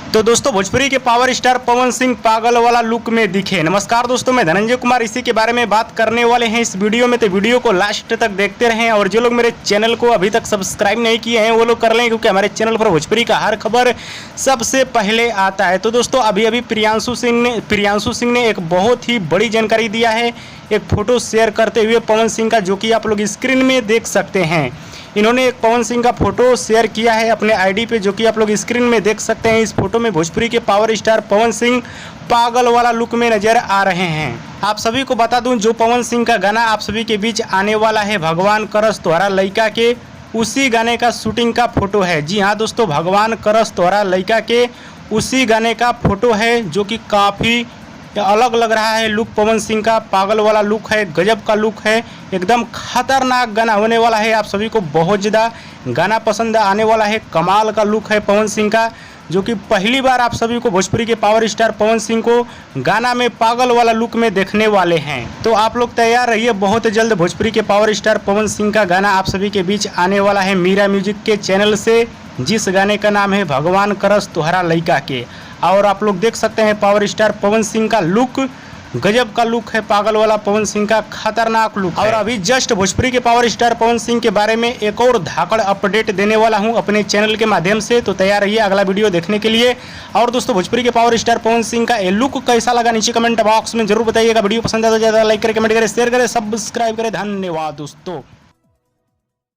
तो दोस्तों भोजपुरी के पावर स्टार पवन सिंह पागल वाला लुक में दिखे। नमस्कार दोस्तों, मैं धनंजय कुमार इसी के बारे में बात करने वाले हैं इस वीडियो में। तो वीडियो को लास्ट तक देखते रहें और जो लोग मेरे चैनल को अभी तक सब्सक्राइब नहीं किए हैं वो लोग कर लें, क्योंकि हमारे चैनल पर भोजपुरी का हर खबर सबसे पहले आता है। तो दोस्तों अभी प्रियांशु सिंह ने एक बहुत ही बड़ी जानकारी दिया है, एक फोटो शेयर करते हुए पवन सिंह का, जो कि आप लोग स्क्रीन में देख सकते हैं। इन्होंने एक पवन सिंह का फोटो शेयर किया है अपने आईडी पे, जो कि आप लोग स्क्रीन में देख सकते हैं। इस फोटो में भोजपुरी के पावर स्टार पवन सिंह पागल वाला लुक में नजर आ रहे हैं। आप सभी को बता दूं, जो पवन सिंह का गाना आप सभी के बीच आने वाला है, भगवान करस तोहरा लइका के, उसी गाने का शूटिंग का फोटो है। जी हाँ दोस्तों, भगवान करस तोहरा लइका के उसी गाने का फोटो है, जो कि काफ़ी अलग लग रहा है लुक। पवन सिंह का पागल वाला लुक है, गजब का लुक है, एकदम खतरनाक गाना होने वाला है। आप सभी को बहुत ज़्यादा गाना पसंद आने वाला है। कमाल का लुक है पवन सिंह का, जो कि पहली बार आप सभी को भोजपुरी के पावर स्टार पवन सिंह को गाना में पागल वाला लुक में देखने वाले हैं। तो आप लोग तैयार रहिए, बहुत जल्द भोजपुरी के पावर स्टार पवन सिंह का गाना आप सभी के बीच आने वाला है मीरा म्यूजिक के चैनल से, जिस गाने का नाम है भगवान करस तोहरा लइका के। और आप लोग देख सकते हैं पावर स्टार पवन सिंह का लुक, गजब का लुक है, पागल वाला पवन सिंह का खतरनाक लुक। और अभी जस्ट भोजपुरी के पावर स्टार पवन सिंह के बारे में एक और धाकड़ अपडेट देने वाला हूं अपने चैनल के माध्यम से। तो तैयार रहिए अगला वीडियो देखने के लिए। और दोस्तों भोजपुरी के पावर स्टार पवन सिंह का ये लुक कैसा लगा नीचे कमेंट बॉक्स में जरूर बताइएगा। वीडियो पसंद आता है तो ज़्यादा लाइक करें, कमेंट करें, शेयर करें, सब्सक्राइब करें। धन्यवाद दोस्तों।